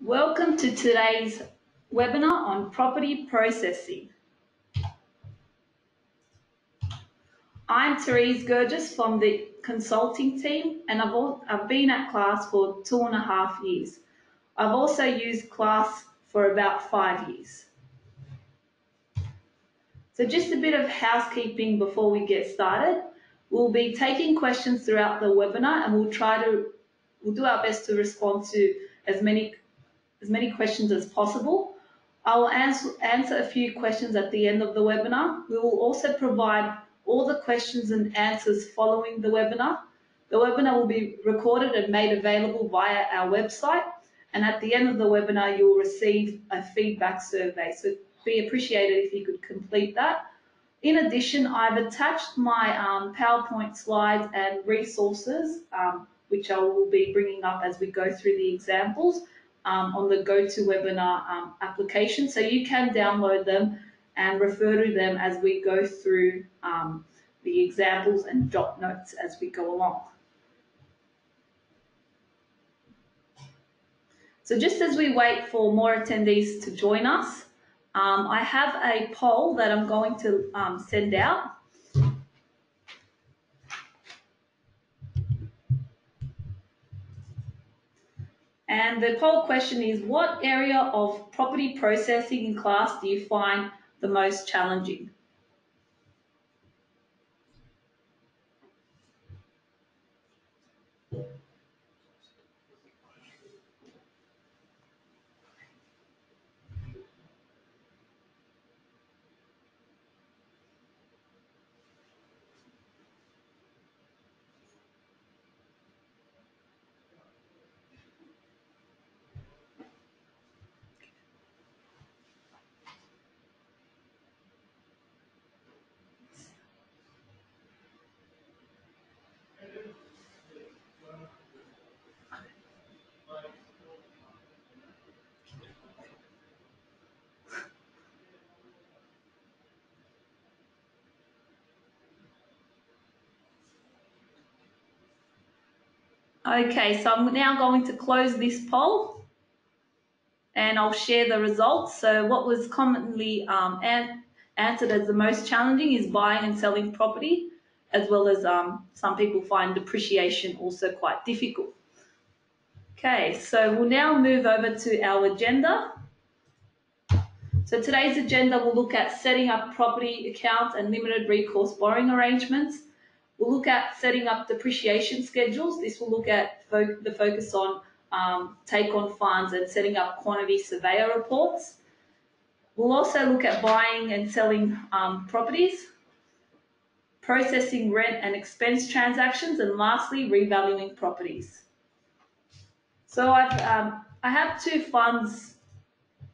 Welcome to today's webinar on property processing. I'm Therese Gurgis from the consulting team, and I've been at class for 2.5 years. I've also used class for about 5 years. So just a bit of housekeeping before we get started. We'll be taking questions throughout the webinar, and we'll do our best to respond to as many questions as possible. I will answer a few questions at the end of the webinar. We will also provide all the questions and answers following the webinar. The webinar will be recorded and made available via our website, and at the end of the webinar you will receive a feedback survey, so it'd be appreciated if you could complete that. In addition, I've attached my PowerPoint slides and resources, which I will be bringing up as we go through the examples, on the GoToWebinar application, so you can download them and refer to them as we go through the examples and jot notes as we go along. So just as we wait for more attendees to join us, I have a poll that I'm going to send out. And the poll question is, what area of property processing in class do you find the most challenging? Okay, so I'm now going to close this poll and I'll share the results. So what was commonly answered as the most challenging is buying and selling property, as well as some people find depreciation also quite difficult. Okay, so we'll now move over to our agenda. So today's agenda will look at setting up property accounts and limited recourse borrowing arrangements. We'll look at setting up depreciation schedules. This will look at the focus on take-on funds and setting up quantity surveyor reports. We'll also look at buying and selling properties, processing rent and expense transactions, and lastly, revaluing properties. So I have two funds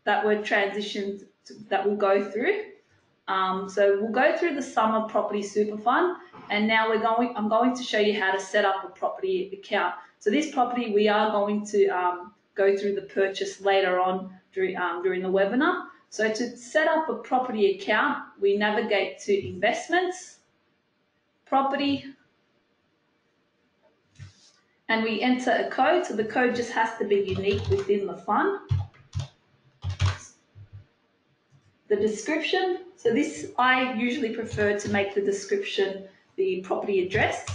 that were transitioned that we'll go through. So we'll go through the summer property super fund, and now I'm going to show you how to set up a property account. So this property, we are going to go through the purchase later on during the webinar. So to set up a property account, we navigate to investments, property, and we enter a code. So the code just has to be unique within the fund. The description, so this, I usually prefer to make the description the property address.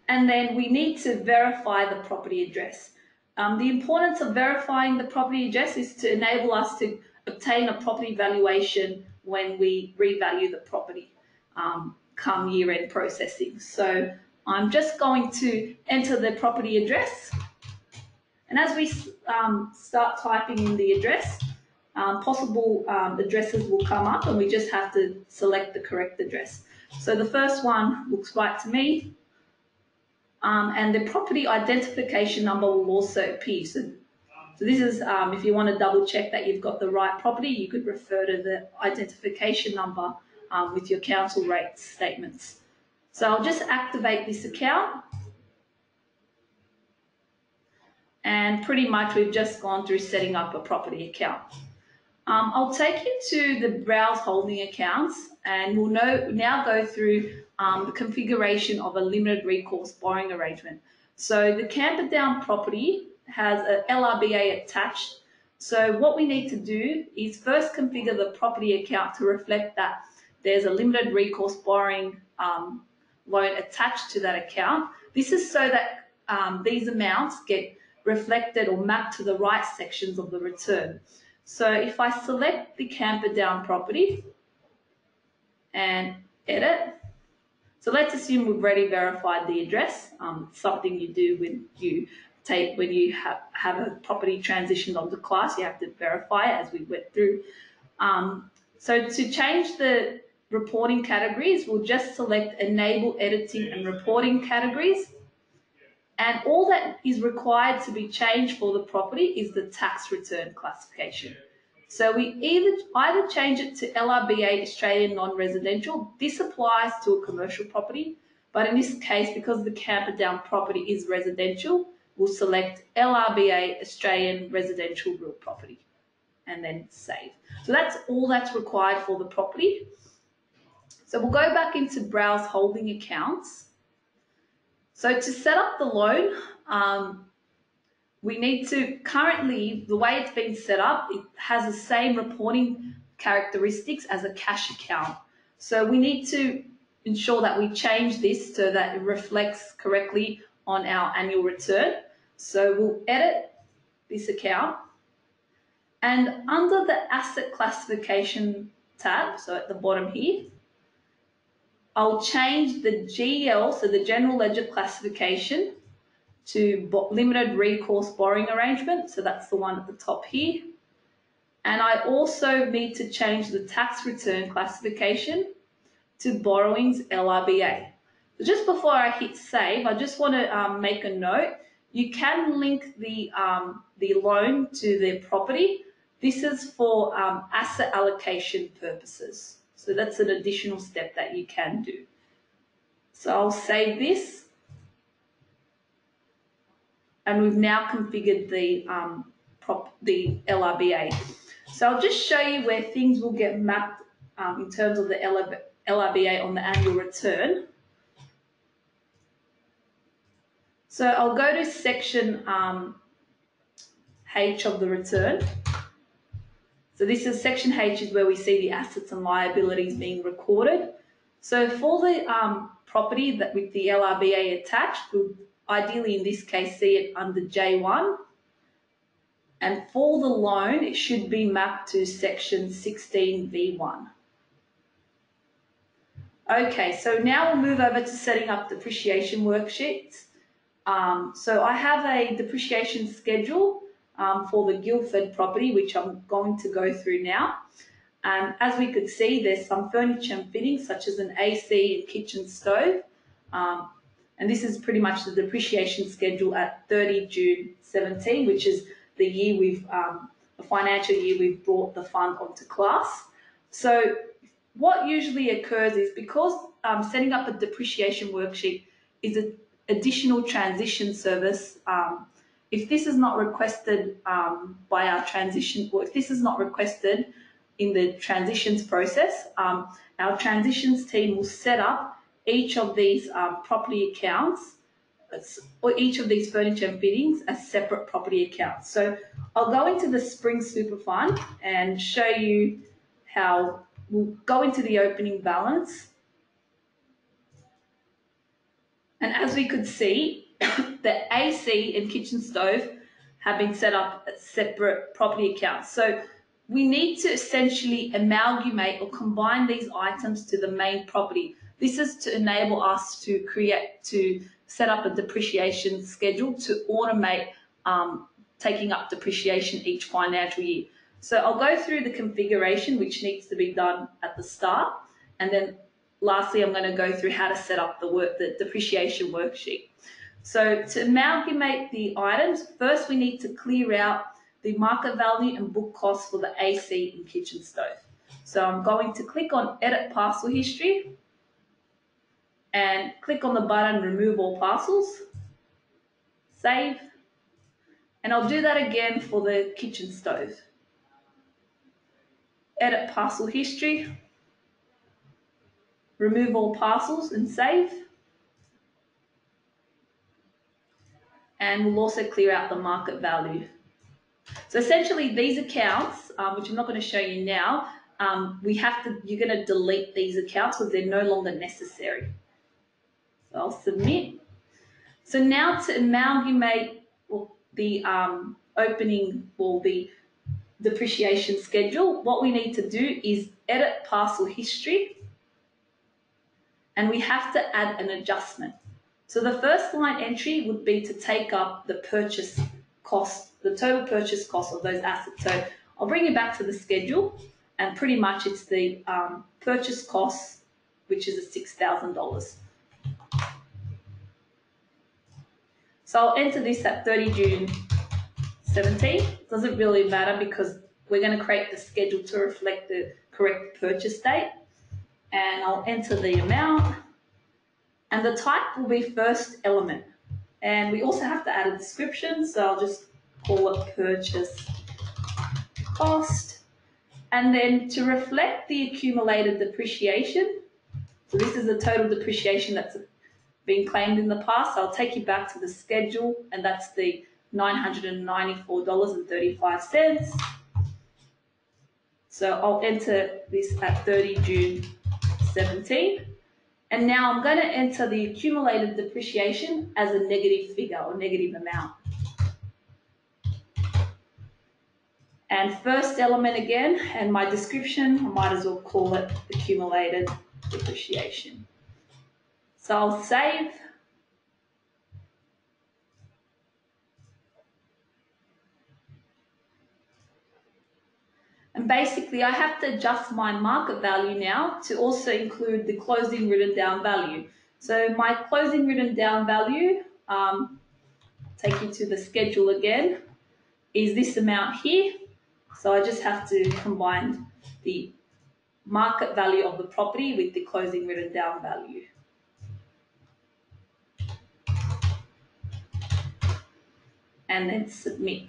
And then we need to verify the property address. The importance of verifying the property address is to enable us to obtain a property valuation when we revalue the property come year-end processing. So I'm just going to enter the property address, and as we start typing in the address, possible addresses will come up, and we just have to select the correct address. So the first one looks right to me, and the property identification number will also appear. So this is, if you want to double check that you've got the right property, you could refer to the identification number with your council rates statements. So I'll just activate this account, and pretty much we've just gone through setting up a property account. I'll take you to the browse holding accounts, and we'll now go through the configuration of a limited recourse borrowing arrangement. So the Camperdown property has an LRBA attached. So what we need to do is first configure the property account to reflect that there's a limited recourse borrowing loan attached to that account. This is so that these amounts get reflected or mapped to the right sections of the return. So if I select the Camperdown property and edit, so let's assume we've already verified the address. Something you do when you have a property transitioned onto class, you have to verify it as we went through. So to change the reporting categories, we'll just select Enable Editing and Reporting Categories. And all that is required to be changed for the property is the tax return classification. So we either change it to LRBA Australian non-residential. This applies to a commercial property, but in this case, because the Camperdown property is residential, we'll select LRBA Australian residential real property and then save. So that's all that's required for the property. So we'll go back into Browse Holding Accounts. So to set up the loan, we need to, currently, the way it's been set up, it has the same reporting characteristics as a cash account. So we need to ensure that we change this so that it reflects correctly on our annual return. So we'll edit this account. And under the Asset Classification tab, so at the bottom here, I'll change the GL, so the General Ledger Classification, to Limited Recourse Borrowing Arrangement. So that's the one at the top here. And I also need to change the Tax Return Classification to Borrowings LRBA. So just before I hit save, I just want to make a note. You can link the loan to the property. This is for asset allocation purposes. So that's an additional step that you can do. So I'll save this. And we've now configured the LRBA. So I'll just show you where things will get mapped in terms of the LRBA on the annual return. So I'll go to section H of the return. So this is section H is where we see the assets and liabilities being recorded. So for the property that with the LRBA attached, we'll ideally in this case see it under J1. And for the loan, it should be mapped to section 16V1. Okay, so now we'll move over to setting up depreciation worksheets. So I have a depreciation schedule for the Guildford property, which I'm going to go through now. As we could see, there's some furniture and fittings, such as an AC and kitchen stove. And this is pretty much the depreciation schedule at 30 June 17, which is the year the financial year we've brought the fund onto class. So what usually occurs is because setting up a depreciation worksheet is an additional transition service. If this is not requested by our transition, or if this is not requested in the transitions process, our transitions team will set up each of these property accounts or each of these furniture and fittings as separate property accounts. So I'll go into the Spring Super Fund and show you how we'll go into the opening balance. And as we could see, the AC and kitchen stove have been set up as separate property accounts. So we need to essentially amalgamate or combine these items to the main property. This is to enable us to set up a depreciation schedule to automate taking up depreciation each financial year. So I'll go through the configuration, which needs to be done at the start, and then lastly, I'm going to go through how to set up the depreciation worksheet. So to amalgamate the items, first we need to clear out the market value and book costs for the AC and kitchen stove. So I'm going to click on Edit Parcel History and click on the button Remove All Parcels, Save, and I'll do that again for the kitchen stove. edit parcel history, remove all parcels and save. And we'll also clear out the market value. So essentially these accounts, which I'm not going to show you now, you're going to delete these accounts because they're no longer necessary. So I'll submit. So now to amalgamate the opening or the depreciation schedule, what we need to do is edit parcel history, and we have to add an adjustment. So the first line entry would be to take up the purchase cost, the total purchase cost of those assets. So I'll bring you back to the schedule, and pretty much it's the purchase cost, which is $6,000. So I'll enter this at 30 June 17. Doesn't really matter because we're going to create the schedule to reflect the correct purchase date. And I'll enter the amount. And the type will be first element. And we also have to add a description, so I'll just call it purchase cost. And then to reflect the accumulated depreciation, so this is the total depreciation that's been claimed in the past, I'll take you back to the schedule, and that's the $994.35. So I'll enter this at 30 June 17. And now I'm going to enter the accumulated depreciation as a negative figure or negative amount. And first element again, and my description, I might as well call it accumulated depreciation. So I'll save. And basically I have to adjust my market value now to also include the closing written down value. So my closing written down value, take you to the schedule again, is this amount here. So I just have to combine the market value of the property with the closing written down value. And then submit.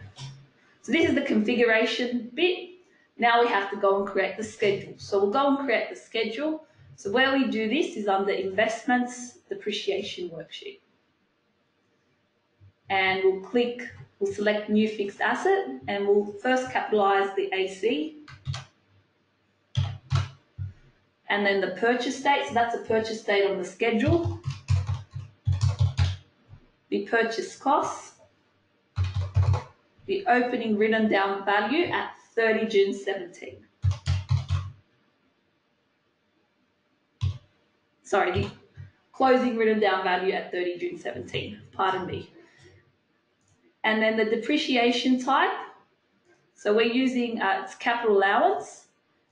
So this is the configuration bit. Now we have to go and create the schedule. So we'll go and create the schedule. So where we do this is under Investments, Depreciation Worksheet. And we'll select New Fixed Asset, and we'll first capitalize the AC. And then the purchase date, so that's a purchase date on the schedule. The purchase cost. The opening written down value at 30 June 17. Sorry, the closing written down value at 30 June 17, pardon me. And then the depreciation type, so we're using it's capital allowance,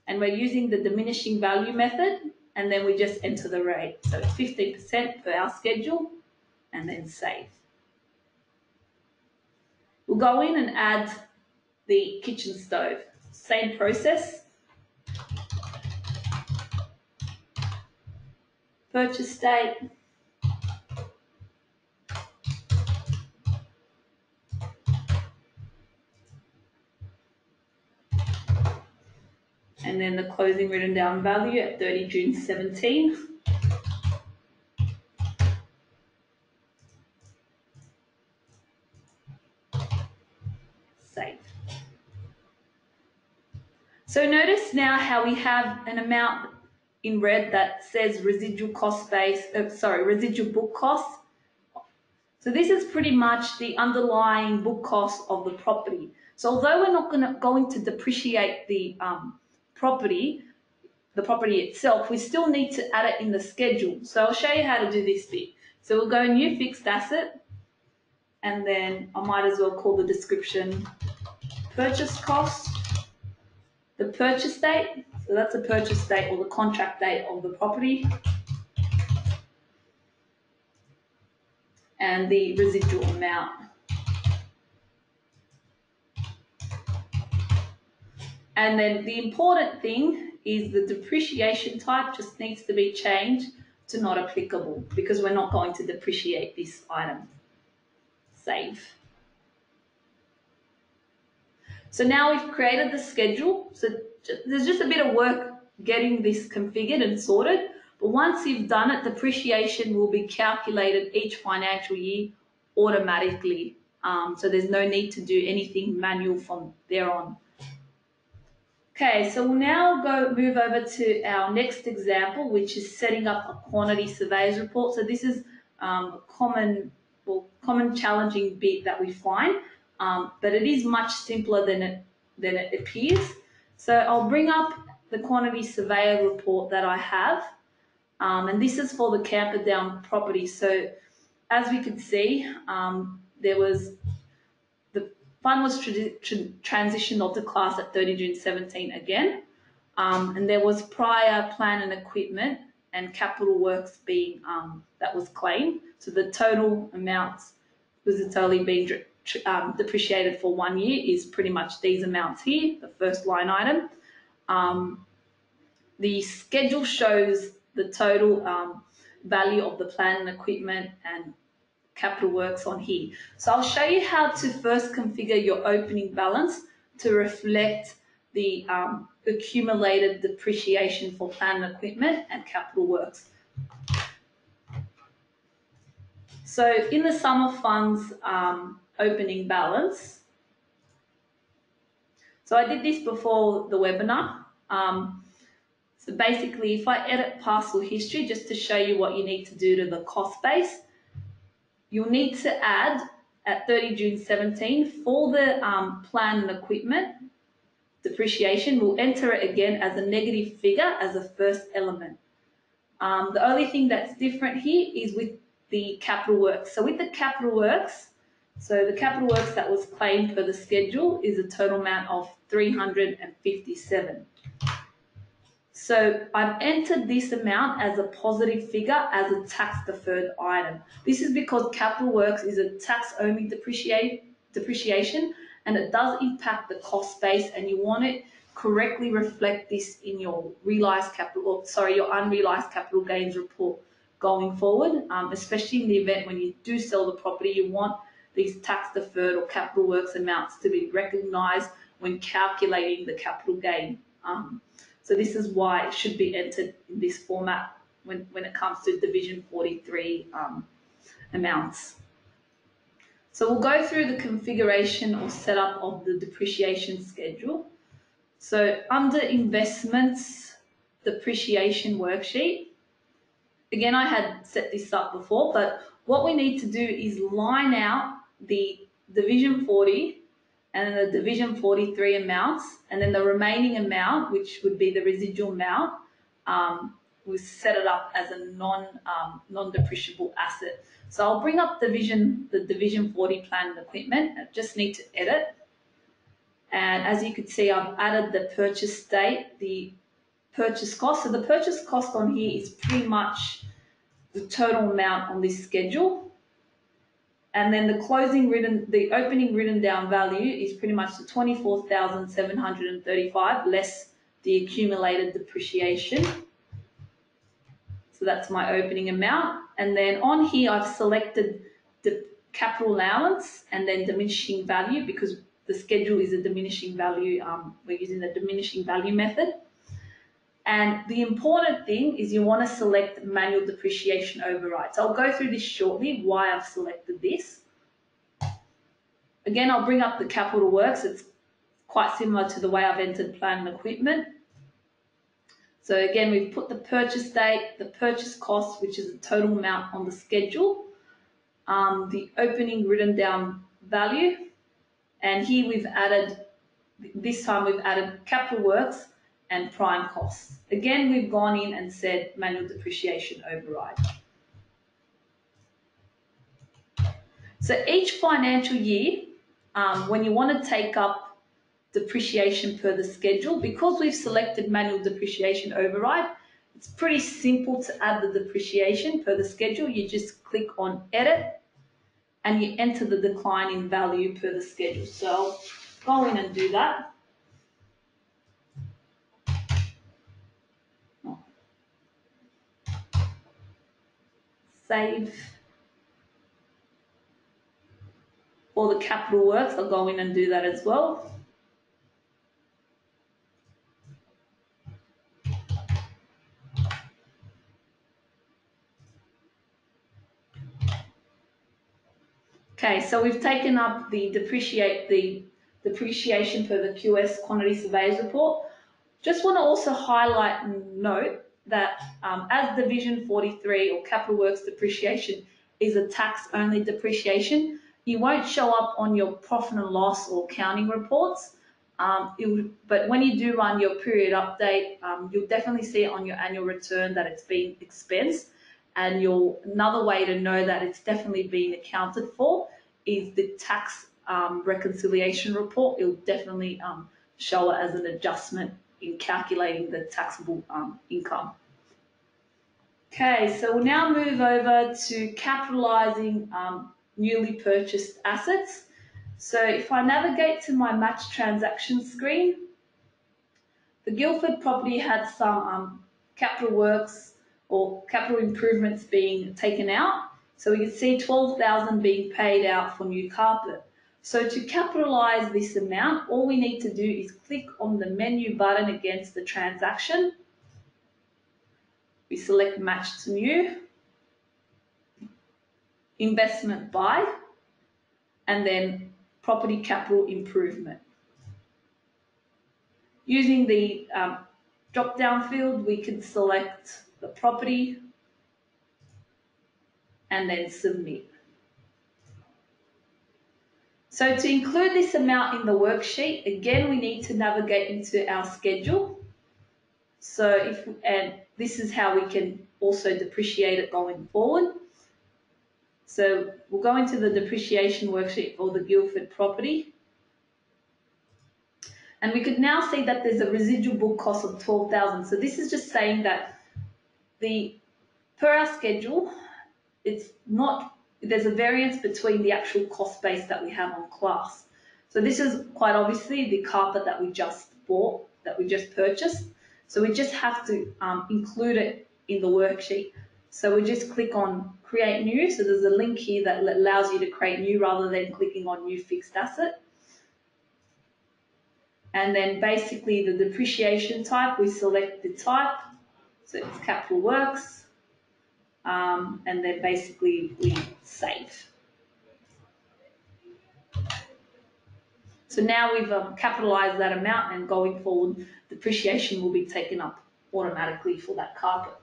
and we're using the diminishing value method, and then we just enter the rate. So it's 15% per our schedule, and then save. We'll go in and add the kitchen stove. Same process. Purchase date. And then the closing written down value at 30 June 17. Save. So notice now how we have an amount in red that says residual cost base, residual book cost. So this is pretty much the underlying book cost of the property. So although we're not going to depreciate the property itself, we still need to add it in the schedule. So I'll show you how to do this bit. So we'll go New Fixed Asset, and then I might as well call the description purchase cost. The purchase date, so that's the purchase date or the contract date of the property. And the residual amount. And then the important thing is the depreciation type just needs to be changed to not applicable because we're not going to depreciate this item. Save. So now we've created the schedule. So there's just a bit of work getting this configured and sorted. But once you've done it, depreciation will be calculated each financial year automatically. So there's no need to do anything manual from there on. Okay, so we'll now move over to our next example, which is setting up a quantity surveyor's report. So this is a common challenging bit that we find, but it is much simpler than it appears. So I'll bring up the quantity surveyor report that I have, and this is for the Camperdown property. So as we could see, there was the fund was transitioned onto class at 30 June 17 again, and there was prior plan and equipment and capital works being that was claimed. So the total amounts was totally being depreciated for 1 year is pretty much these amounts here, the first line item. The schedule shows the total value of the plan and equipment and capital works on here. So I'll show you how to first configure your opening balance to reflect the accumulated depreciation for plant and equipment and capital works. So in the sum of funds opening balance, so I did this before the webinar. So basically, if I edit parcel history, just to show you what you need to do to the cost base, you'll need to add at 30 June 17 for the plant and equipment depreciation. We'll enter it again as a negative figure as a first element. The only thing that's different here is with the capital works. So with the capital works, so the capital works that was claimed per the schedule is a total amount of 357. So I've entered this amount as a positive figure as a tax deferred item. This is because capital works is a tax only depreciation, and it does impact the cost base, and you want to correctly reflect this in your realized capital, your unrealized capital gains report going forward, especially in the event when you do sell the property. You want these tax deferred or capital works amounts to be recognized when calculating the capital gain. So this is why it should be entered in this format when it comes to Division 43 amounts. So we'll go through the configuration or setup of the depreciation schedule. So under investments, depreciation worksheet, again, I had set this up before, but what we need to do is line out the Division 40 and then the Division 43 amounts, and then the remaining amount, which would be the residual amount, we set it up as a non-depreciable asset. So I'll bring up the Division 40 plant and equipment. I just need to edit. And as you can see, I've added the purchase date, the purchase cost. So the purchase cost on here is pretty much the total amount on this schedule. And then the opening written down value is pretty much the 24,735 less the accumulated depreciation. So that's my opening amount. And then on here, I've selected the capital allowance and then diminishing value because the schedule is a diminishing value. We're using the diminishing value method. And the important thing is you want to select manual depreciation override. So I'll go through this shortly, why I've selected this. Again, I'll bring up the capital works. It's quite similar to the way I've entered plant and equipment. So again, we've put the purchase date, the purchase cost, which is the total amount on the schedule, the opening written down value, and here this time we've added capital works and prime costs. Again, we've gone in and said manual depreciation override. So each financial year, when you want to take up depreciation per the schedule, because we've selected manual depreciation override, it's pretty simple to add the depreciation per the schedule. You just click on edit and you enter the decline in value per the schedule. So I'll go in and do that. Save. For the capital works, I'll go in and do that as well. Okay, so we've taken up the depreciation per the QS quantity surveys report. Just want to also highlight and note that as Division 43 or Capital Works depreciation is a tax-only depreciation, you won't show up on your profit and loss or accounting reports. But when you do run your period update, you'll definitely see it on your annual return that it's been expensed. And another way to know that it's definitely been accounted for is the tax reconciliation report. It'll definitely show it as an adjustment in calculating the taxable income. Okay, so we'll now move over to capitalising newly purchased assets. So if I navigate to my match transaction screen, the Guildford property had some capital works or capital improvements being taken out. So we can see 12,000 being paid out for new carpet. So to capitalise this amount, all we need to do is click on the menu button against the transaction. We select match to new, investment by, and then property capital improvement. Using the drop-down field, we can select the property and then submit. So to include this amount in the worksheet, again, we need to navigate into our schedule. And this is how we can also depreciate it going forward. So we'll go into the depreciation worksheet for the Guildford property. And we could now see that there's a residual book cost of 12,000. So this is just saying that per our schedule, there's a variance between the actual cost base that we have on class. So this is quite obviously the carpet that we just bought, that we just purchased. So we just have to include it in the worksheet. So we just click on create new. So there's a link here that allows you to create new rather than clicking on new fixed asset. And then basically the depreciation type, we select the type. So it's capital works. And then basically we save. So now we've capitalised that amount, and going forward, depreciation will be taken up automatically for that carpet.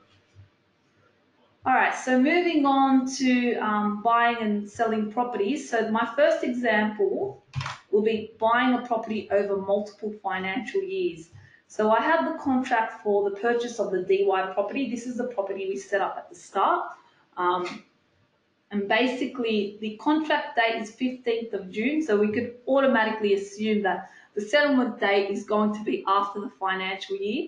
All right, so moving on to buying and selling properties. So my first example will be buying a property over multiple financial years. So I have the contract for the purchase of the DY property. This is the property we set up at the start. And basically, the contract date is 15th of June, so we could automatically assume that the settlement date is going to be after the financial year.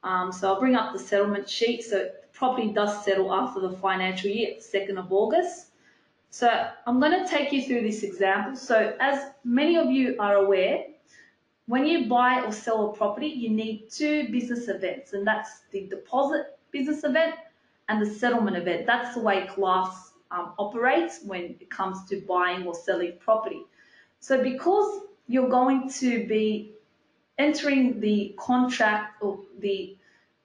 So I'll bring up the settlement sheet. So the property does settle after the financial year at the 2nd of August. So I'm going to take you through this example. So as many of you are aware, when you buy or sell a property, you need two business events, and that's the deposit business event and the settlement event. That's the way class operates when it comes to buying or selling property. So because you're going to be entering the contract or the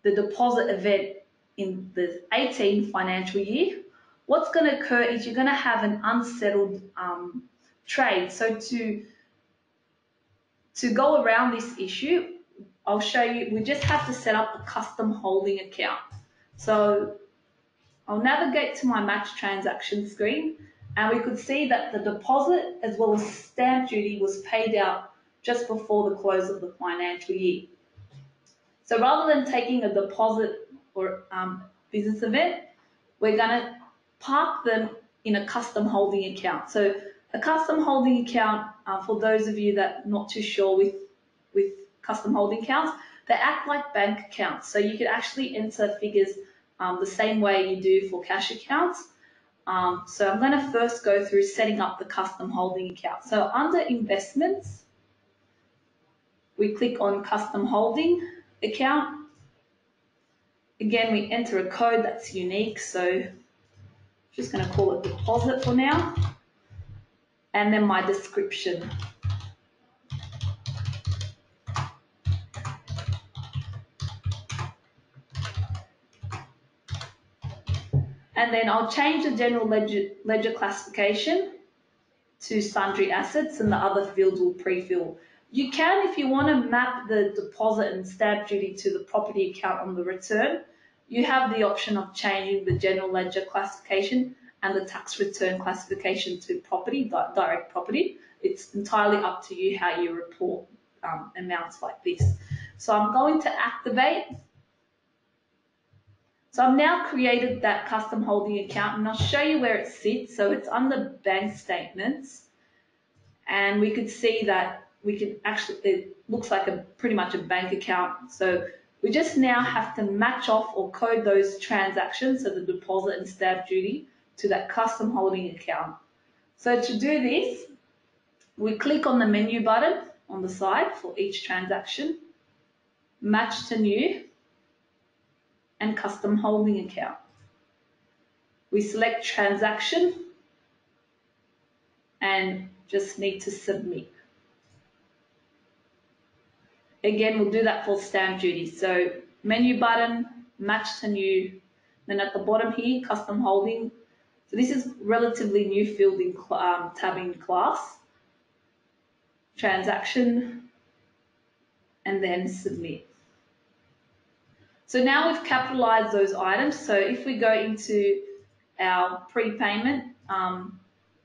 deposit event in the 18 financial year, what's going to occur is you're going to have an unsettled trade. So to go around this issue, I'll show you, we just have to set up a custom holding account. So I'll navigate to my match transaction screen, and we could see that the deposit as well as stamp duty was paid out just before the close of the financial year. So rather than taking a deposit or business event, we're going to park them in a custom holding account. So a custom holding account, for those of you that are not too sure with custom holding accounts, they act like bank accounts. So you could actually enter figures the same way you do for cash accounts. So I'm going to first go through setting up the custom holding account. So under investments, we click on custom holding account. Again, we enter a code that's unique. So I'm just going to call it deposit for now. And then my description. And then I'll change the general ledger classification to sundry assets, and the other fields will pre-fill. You can, if you want to map the deposit and stamp duty to the property account on the return, you have the option of changing the general ledger classification and the tax return classification to property, direct property. It's entirely up to you how you report amounts like this. So I'm going to activate. So I've now created that custom holding account, and I'll show you where it sits. So it's under bank statements, and we could see that we can actually, it looks like pretty much a bank account. So we just now have to match off or code those transactions, so the deposit and stamp duty, to that custom holding account. So to do this, we click on the menu button on the side for each transaction, match to new, and custom holding account. We select transaction and just need to submit. Again, we'll do that for stamp duty. So menu button, match to new, then at the bottom here, custom holding. So this is relatively new field in tab in class. Transaction, and then submit. So now we've capitalized those items. So if we go into our prepayment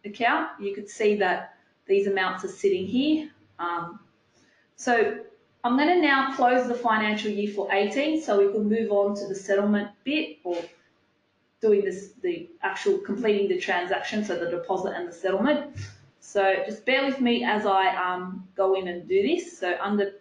account, you could see that these amounts are sitting here. So I'm going to now close the financial year for 18, so we can move on to the settlement bit, or doing this, the actual completing the transaction, so the deposit and the settlement. So just bear with me as I go in and do this. So under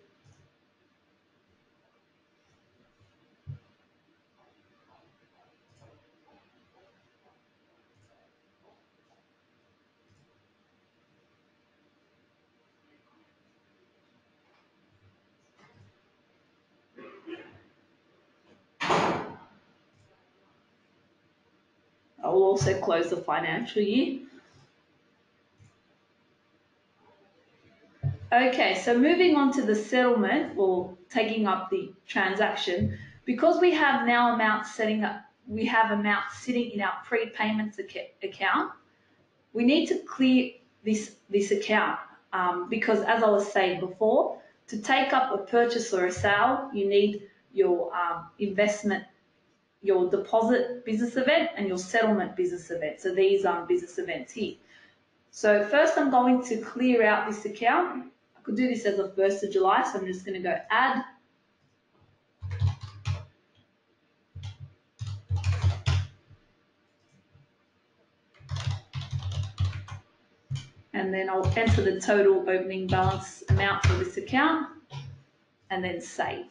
I will also close the financial year. Okay, so moving on to the settlement, or taking up the transaction, because we have now amounts setting up, we have amounts sitting in our prepayments account, we need to clear this account because, as I was saying before, to take up a purchase or a sale, you need your investment, your deposit business event, and your settlement business event. So these are business events here. So first I'm going to clear out this account. I could do this as of 1st of July, so I'm just going to go add. And then I'll enter the total opening balance amount for this account, and then save.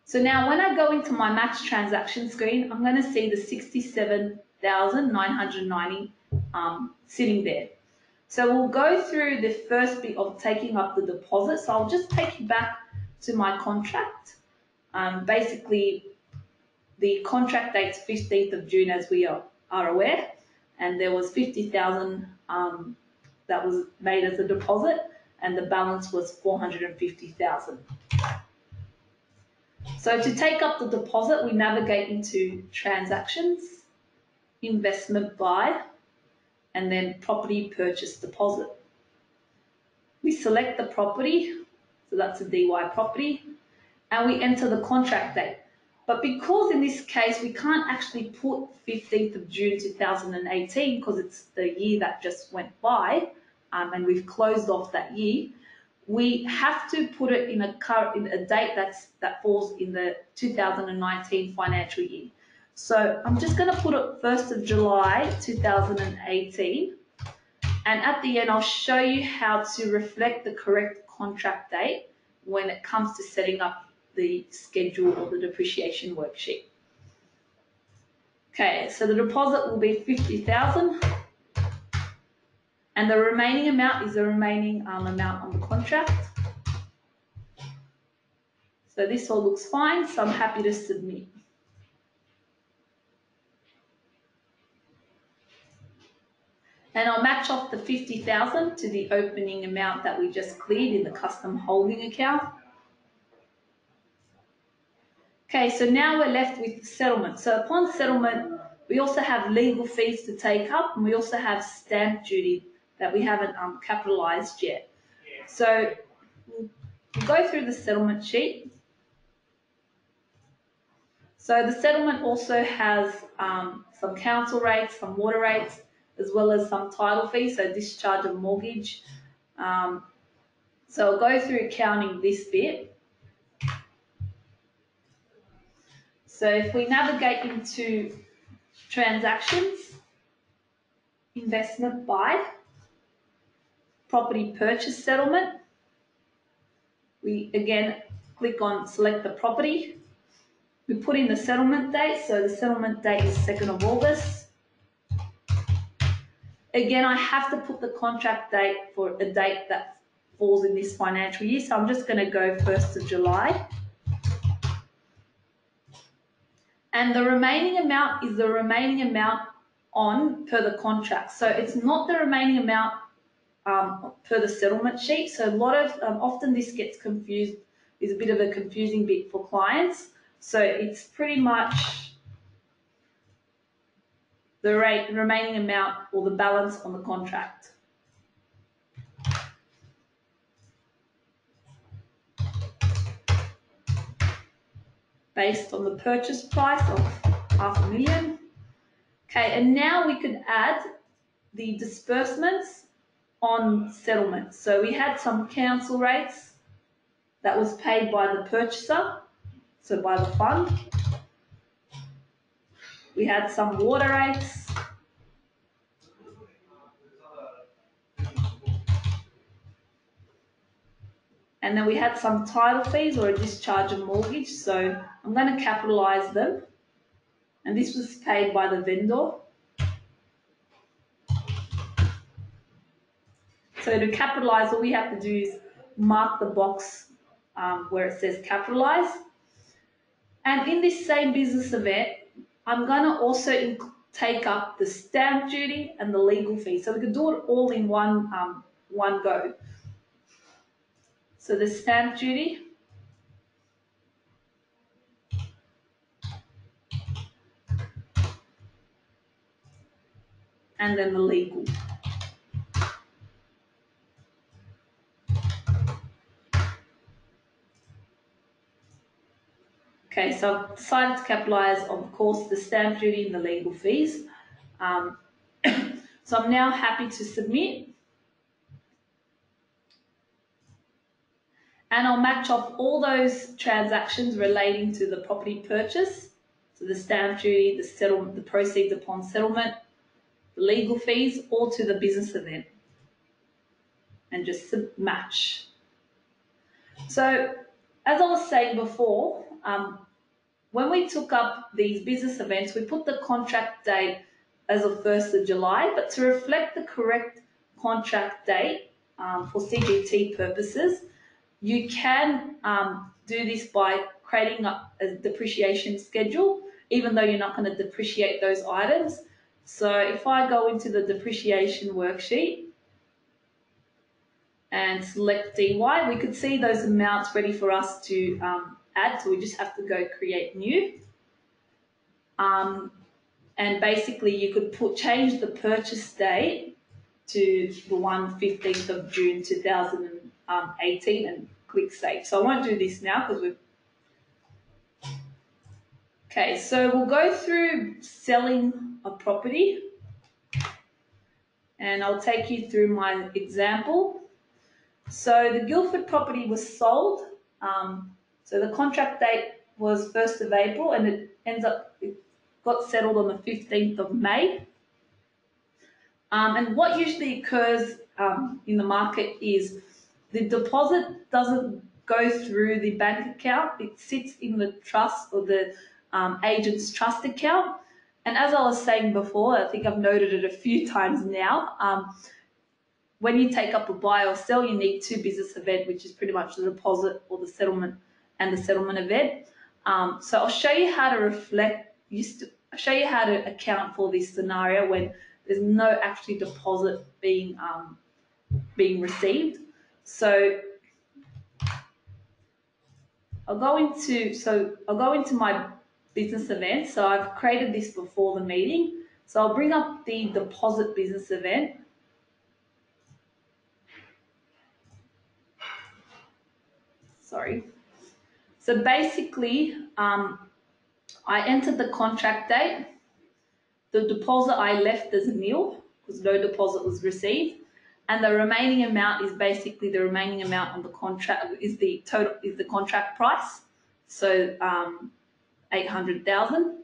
So now when I go into my match transaction screen, I'm going to see the 67,990 sitting there. So we'll go through the first bit of taking up the deposit. So I'll just take you back to my contract. Basically, the contract date's 15th of June, as we are aware, and there was 50,000 that was made as a deposit, and the balance was 450,000. So to take up the deposit, we navigate into transactions, investment by, and then property purchase deposit. We select the property, so that's a DY property, and we enter the contract date. But because in this case we can't actually put 15th of June 2018 because it's the year that just went by, and we've closed off that year, we have to put it in a date that falls in the 2019 financial year. So I'm just going to put it 1st of July 2018, and at the end I'll show you how to reflect the correct contract date when it comes to setting up the schedule or the depreciation worksheet. Okay, so the deposit will be 50,000, and the remaining amount is the remaining amount on the contract. So this all looks fine, so I'm happy to submit. And I'll match off the 50,000 to the opening amount that we just cleared in the custom holding account. Okay, so now we're left with settlement. So upon settlement, we also have legal fees to take up, and we also have stamp duty that we haven't capitalized yet. So we'll go through the settlement sheet. So the settlement also has some council rates, some water rates, as well as some title fees, so discharge of mortgage. So I'll go through counting this bit. So if we navigate into transactions, investment buy, property purchase settlement, we again click on select the property. We put in the settlement date, so the settlement date is 2nd of August. Again, I have to put the contract date for a date that falls in this financial year, so I'm just going to go 1st of July. And the remaining amount is the remaining amount on per the contract. So it's not the remaining amount per the settlement sheet. So a lot of, often this gets confused, is a bit of a confusing bit for clients. So it's pretty much the remaining amount or the balance on the contract. Based on the purchase price of $500,000. Okay, and now we could add the disbursements on settlement. So we had some council rates that was paid by the purchaser, so by the fund. We had some water rates. And then we had some title fees or a discharge of mortgage. So I'm going to capitalize them. And this was paid by the vendor. So to capitalize, all we have to do is mark the box where it says capitalize. And in this same business event, I'm going to also take up the stamp duty and the legal fee. So we can do it all in one go. So the stamp duty, and then the legal. Okay, so I've decided to capitalize, of course, the stamp duty and the legal fees. So I'm now happy to submit. And I'll match off all those transactions relating to the property purchase, so the stamp duty, the settlement, the proceeds upon settlement, the legal fees, all to the business event, and just match. So, as I was saying before, when we took up these business events, we put the contract date as of 1st of July, but to reflect the correct contract date for CGT purposes, you can do this by creating a depreciation schedule, even though you're not going to depreciate those items. So if I go into the depreciation worksheet and select DY, we could see those amounts ready for us to add. So we just have to go create new. And basically you could change the purchase date to the 15th of June 2018 and click save. So I won't do this now because we've... Okay, so we'll go through selling a property and I'll take you through my example. So the Guildford property was sold. So the contract date was 1st of April and it got settled on the 15th of May. And what usually occurs in the market is the deposit doesn't go through the bank account. It sits in the trust or the agent's trust account. And as I was saying before, I think I've noted it a few times now, when you take up a buy or sell, you need two business events, which is pretty much the deposit or the settlement and the settlement event. So I'll show you how to show you how to account for this scenario when there's no actually deposit being received. So I'll go into my business event. So I've created this before the meeting. So I'll bring up the deposit business event. sorry. So basically, I entered the contract date. The deposit I left as nil because no deposit was received, and the remaining amount is basically the remaining amount on the contract is the contract price. So 800,000.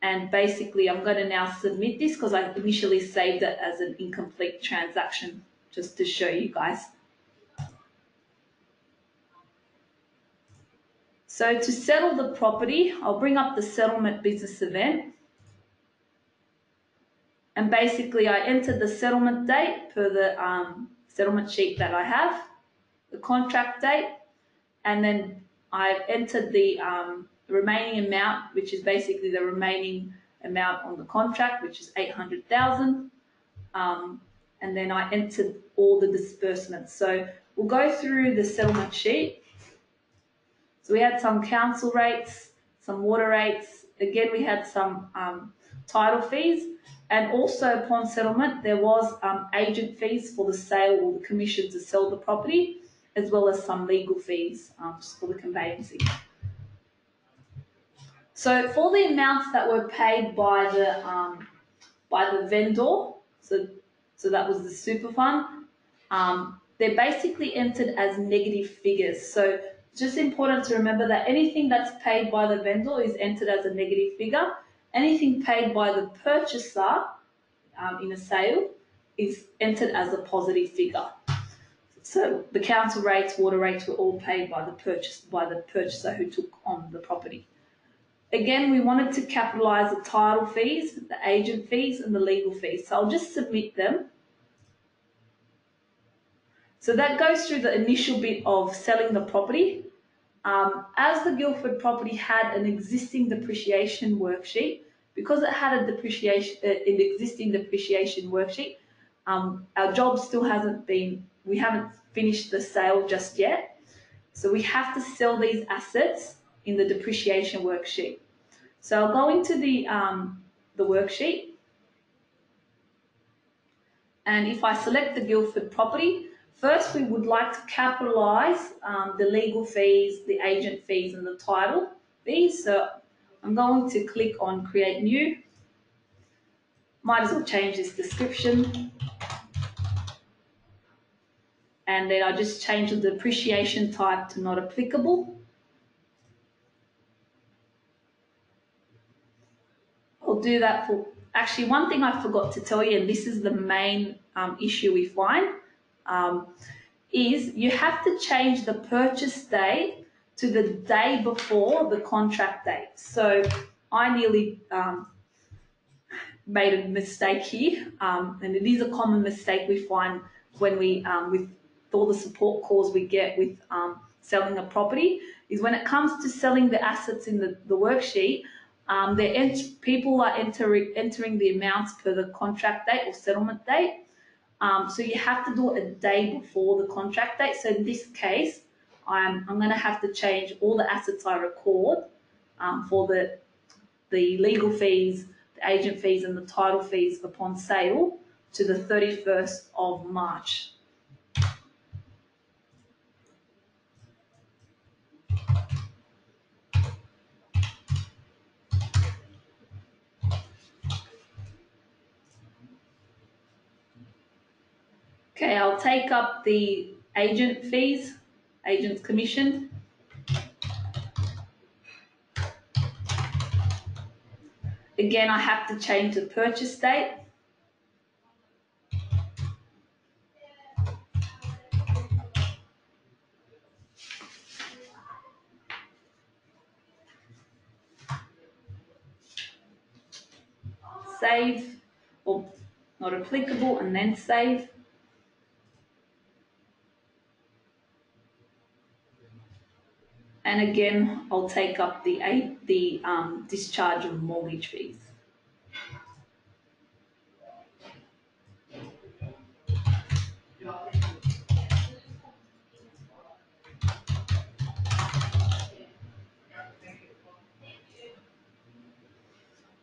And basically, I'm going to now submit this because I initially saved it as an incomplete transaction, just to show you guys. So to settle the property, I'll bring up the settlement business event. And basically, I entered the settlement date per the settlement sheet that I have, the contract date, and then I've entered the remaining amount, which is basically the remaining amount on the contract, which is 800,000. And then I entered all the disbursements. So we'll go through the settlement sheet. So we had some council rates, some water rates. Again, we had some title fees. And also upon settlement, there was agent fees for the sale or the commission to sell the property, as well as some legal fees just for the conveyancing. So for the amounts that were paid by the vendor, so that was the super fund, they're basically entered as negative figures. So just important to remember that anything that's paid by the vendor is entered as a negative figure. Anything paid by the purchaser in a sale is entered as a positive figure. So the council rates, water rates were all paid by the purchaser who took on the property. Again, we wanted to capitalise the title fees, the agent fees, and the legal fees. So I'll just submit them. So that goes through the initial bit of selling the property. As the Guildford property had an existing depreciation worksheet, because it had an existing depreciation worksheet, our job still we haven't finished the sale just yet. So we have to sell these assets in the depreciation worksheet. So I'll go into the worksheet. And if I select the Guildford property, first we would like to capitalise the legal fees, the agent fees, and the title fees. So I'm going to click on Create New. Might as well change this description. And then I just change the depreciation type to not applicable. I'll do that for, actually one thing I forgot to tell you, and this is the main issue we find, is you have to change the purchase date to the day before the contract date. So I nearly made a mistake here, and it is a common mistake we find when we, with all the support calls we get with selling a property, is when it comes to selling the assets in the worksheet, people are entering the amounts per the contract date or settlement date. So you have to do it a day before the contract date. So in this case, I'm going to have to change all the assets I record for the legal fees, the agent fees, and the title fees upon sale to the 31st of March. Okay, I'll take up the agent fees, agent's commission. Again, I have to change the purchase date. Save, or not applicable, and then save. And again, I'll take up the discharge of mortgage fees.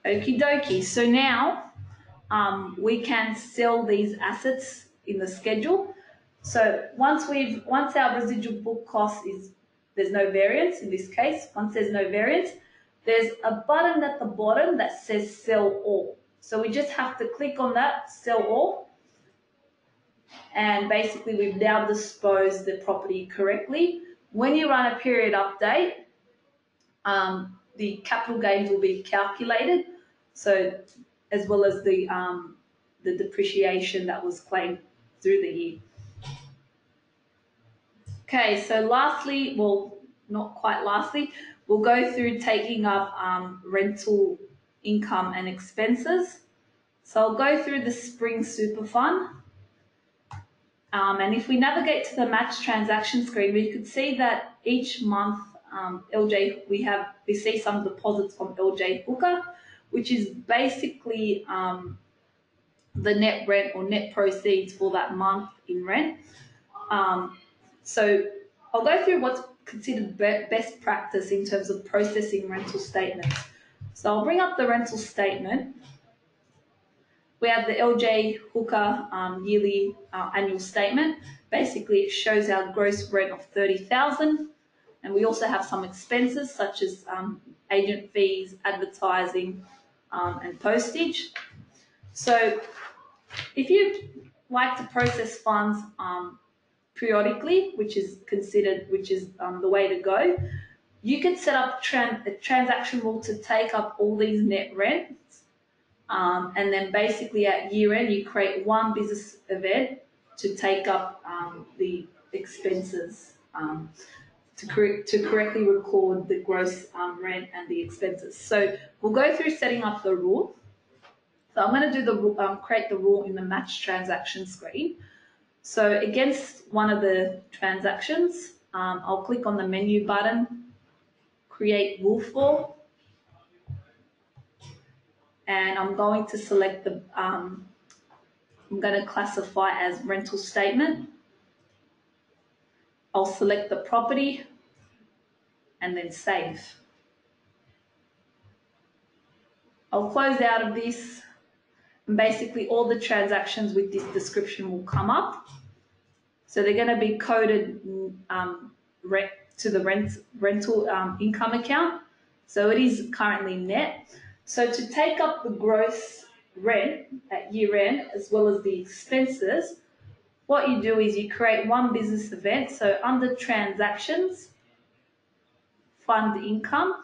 Okie dokie. So now we can sell these assets in the schedule. So once our residual book cost is, there's no variance in this case. Once there's no variance, there's a button at the bottom that says sell all. So we just have to click on that, sell all, and basically we've now disposed the property correctly. When you run a period update, the capital gains will be calculated, so as well as the depreciation that was claimed through the year. Okay, so lastly, well, not quite lastly, we'll go through taking up rental income and expenses. So I'll go through the Spring Super Fund. And if we navigate to the match transaction screen, we could see that each month LJ, we see some deposits from LJ Hooker, which is basically the net rent or net proceeds for that month in rent. So I'll go through what's considered best practice in terms of processing rental statements. So I'll bring up the rental statement. We have the LJ Hooker yearly annual statement. Basically, it shows our gross rent of $30,000, and we also have some expenses such as agent fees, advertising, and postage. So, if you like to process funds periodically, which is the way to go, you can set up a transaction rule to take up all these net rents. And then basically at year end, you create one business event to take up the expenses to correctly record the gross rent and the expenses. So we'll go through setting up the rule. So I'm going to do the create the rule in the match transaction screen. So against one of the transactions, I'll click on the menu button, create rule for, and I'm going to select I'm going to classify as rental statement. I'll select the property and then save. I'll close out of this, and basically all the transactions with this description will come up. So they're going to be coded to the rental income account. So it is currently net. So to take up the gross rent at year end as well as the expenses, what you do is you create one business event. So under transactions, fund income,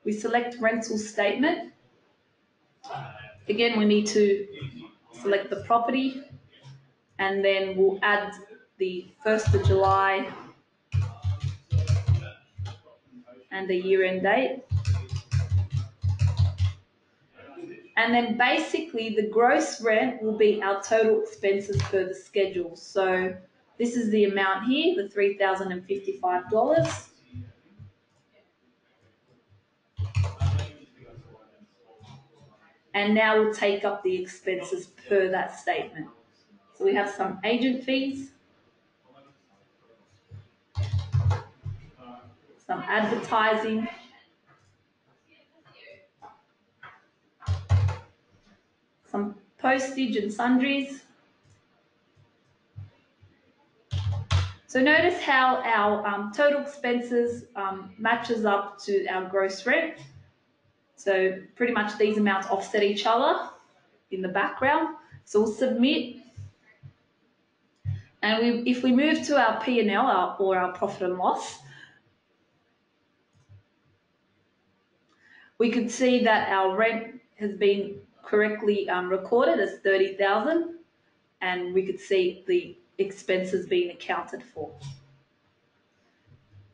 we select rental statement. Again, we need to select the property, and then we'll add the 1st of July and the year end date. And then basically the gross rent will be our total expenses per the schedule. So this is the amount here, the $3,055. And now we'll take up the expenses per that statement. So we have some agent fees, some advertising, some postage and sundries. So notice how our total expenses matches up to our gross rent. So pretty much these amounts offset each other in the background. So we'll submit. And if we move to our P&L or our profit and loss, we could see that our rent has been correctly recorded as $30,000, and we could see the expenses being accounted for.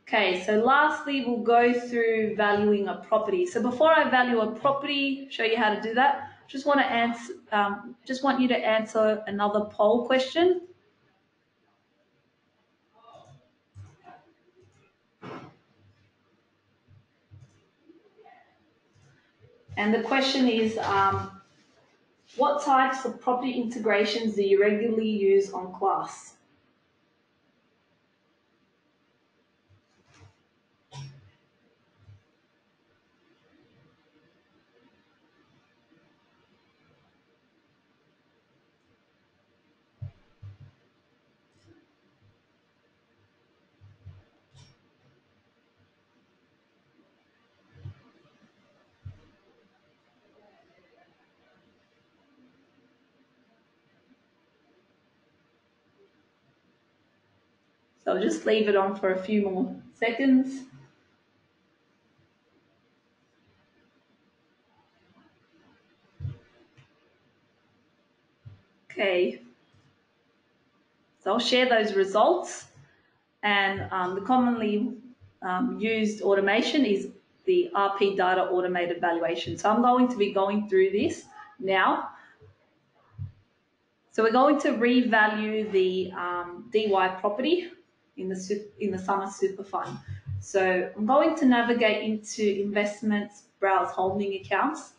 Okay, so lastly, we'll go through valuing a property. So before I value a property, show you how to do that, just want you to answer another poll question. And the question is, what types of property integrations do you regularly use on Class? So I'll just leave it on for a few more seconds. Okay, so I'll share those results, and the commonly used automation is the RP data automated valuation. So I'm going to be going through this now. So we're going to revalue the DY property in the Summer Super Fund. So I'm going to navigate into investments, browse holding accounts.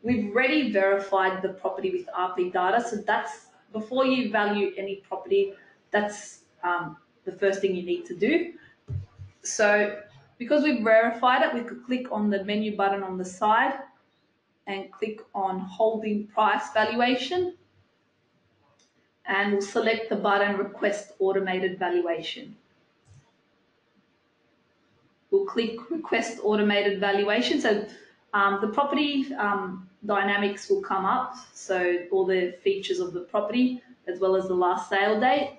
We've already verified the property with RP data, so that's before you value any property, that's the first thing you need to do. So because we've verified it, we could click on the menu button on the side and click on holding price valuation, and we'll select the button request automated valuation. We'll click request automated valuation. So the property dynamics will come up, so all the features of the property as well as the last sale date.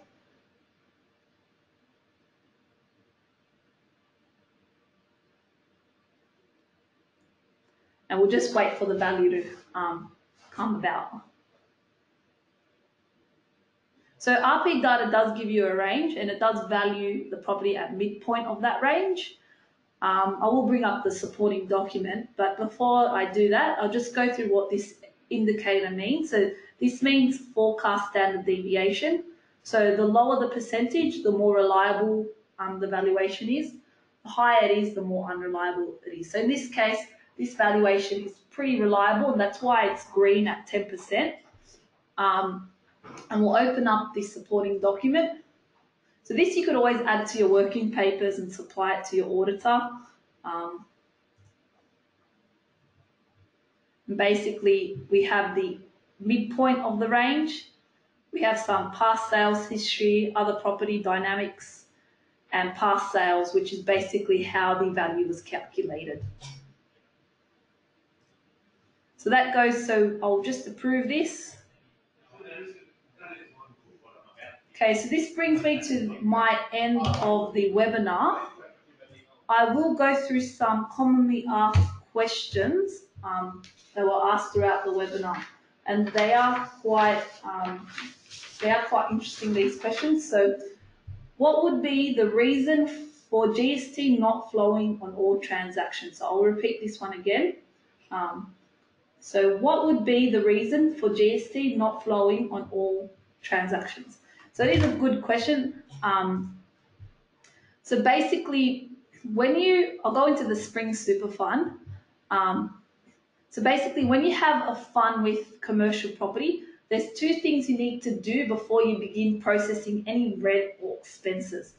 And we'll just wait for the value to come about. So RP data does give you a range, and it does value the property at midpoint of that range. I will bring up the supporting document, but before I do that, I'll just go through what this indicator means. So this means forecast standard deviation. So the lower the percentage, the more reliable the valuation is. The higher it is, the more unreliable it is. So in this case, this valuation is pretty reliable, and that's why it's green at 10%. And we'll open up this supporting document. So this you could always add to your working papers and supply it to your auditor. Basically, we have the midpoint of the range. We have some past sales history, other property dynamics, and past sales, which is basically how the value was calculated. So that goes, so I'll just approve this. Okay, so this brings me to my end of the webinar. I will go through some commonly asked questions that were asked throughout the webinar, and they are quite interesting, these questions. So, what would be the reason for GST not flowing on all transactions? So I'll repeat this one again. So what would be the reason for GST not flowing on all transactions? So it is a good question. So basically, I'll go into the Spring Super Fund. So basically, when you have a fund with commercial property, there's two things you need to do before you begin processing any rent or expenses.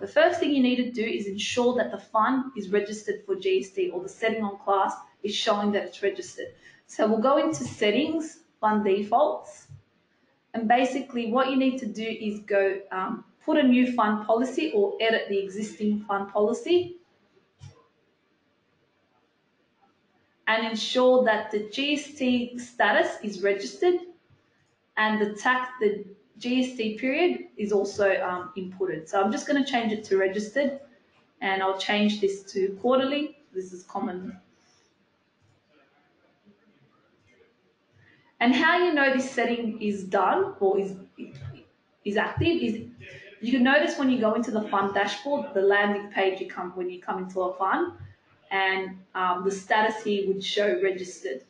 The first thing you need to do is ensure that the fund is registered for GST, or the setting on class is showing that it's registered. So we'll go into settings, fund defaults, and basically what you need to do is go put a new fund policy or edit the existing fund policy, and ensure that the GST status is registered and the GST period is also inputted. So I'm just going to change it to registered, and I'll change this to quarterly. This is common. And how you know this setting is done or is active is you can notice when you go into the fund dashboard, the landing page when you come into a fund, and the status here would show registered.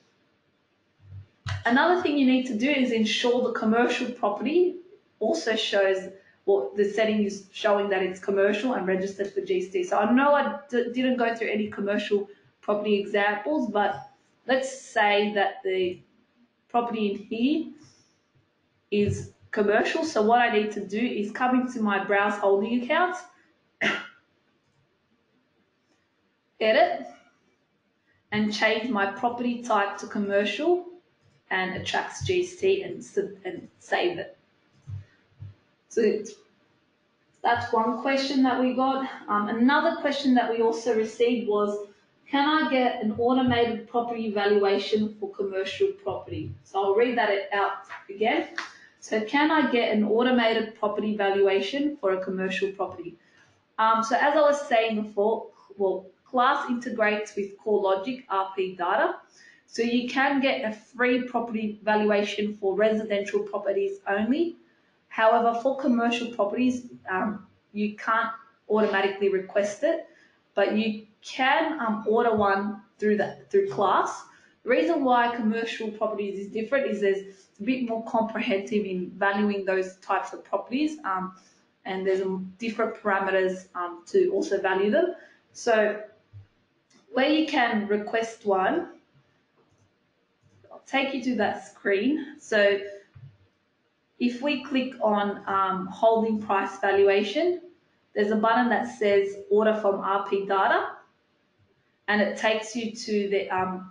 Another thing you need to do is ensure the commercial property also shows what the setting is showing, that it's commercial and registered for GST. So I know I didn't go through any commercial property examples, but let's say that the property in here is commercial. So what I need to do is come into my browse holding accounts, edit, and change my property type to commercial, and attracts GST, and save it. So that's one question that we got. Another question that we also received was, can I get an automated property valuation for commercial property? So I'll read that out again. So can I get an automated property valuation for a commercial property? So as I was saying before, well, Class integrates with CoreLogic RP data. So you can get a free property valuation for residential properties only. However, for commercial properties, you can't automatically request it, but you can order one through Class. The reason why commercial properties is different is there's a bit more comprehensive in valuing those types of properties, and there's different parameters to also value them. So where you can request one, I'll take you to that screen. So if we click on holding price valuation, there's a button that says order from RP data, and it takes you to the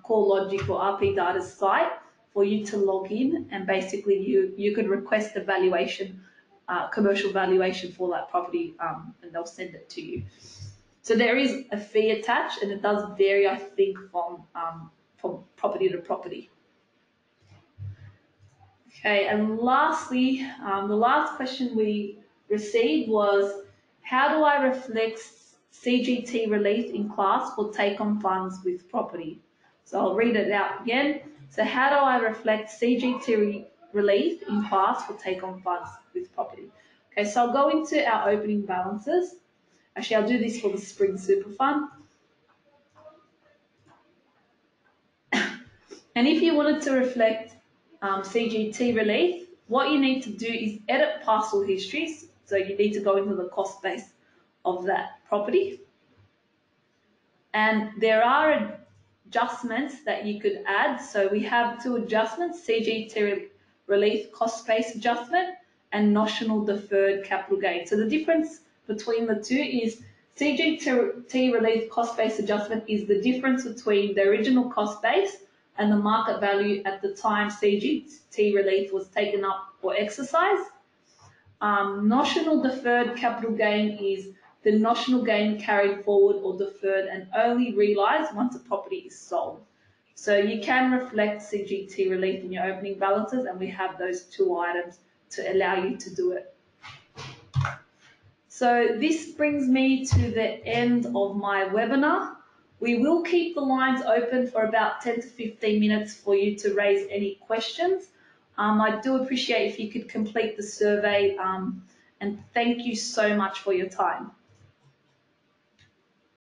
CoreLogic or RP data site for you to log in, and basically you could request a valuation, commercial valuation for that property, and they'll send it to you. So there is a fee attached, and it does vary, I think, from property to property. Okay, and lastly, the last question we received was, how do I reflect CGT relief in class for take-on funds with property? So I'll read it out again. So how do I reflect CGT relief in class for take-on funds with property? Okay, so I'll go into our opening balances. Actually, I'll do this for the Spring Super Fund. And if you wanted to reflect CGT relief, what you need to do is edit parcel histories. So you need to go into the cost base of that property. And there are adjustments that you could add. So we have two adjustments, CGT relief cost base adjustment and notional deferred capital gain. So the difference between the two is CGT relief cost base adjustment is the difference between the original cost base and the market value at the time CGT relief was taken up or exercised. Notional deferred capital gain is the notional gain carried forward or deferred and only realised once a property is sold. So you can reflect CGT relief in your opening balances, and we have those two items to allow you to do it. So this brings me to the end of my webinar. We will keep the lines open for about 10 to 15 minutes for you to raise any questions. I do appreciate if you could complete the survey, and thank you so much for your time.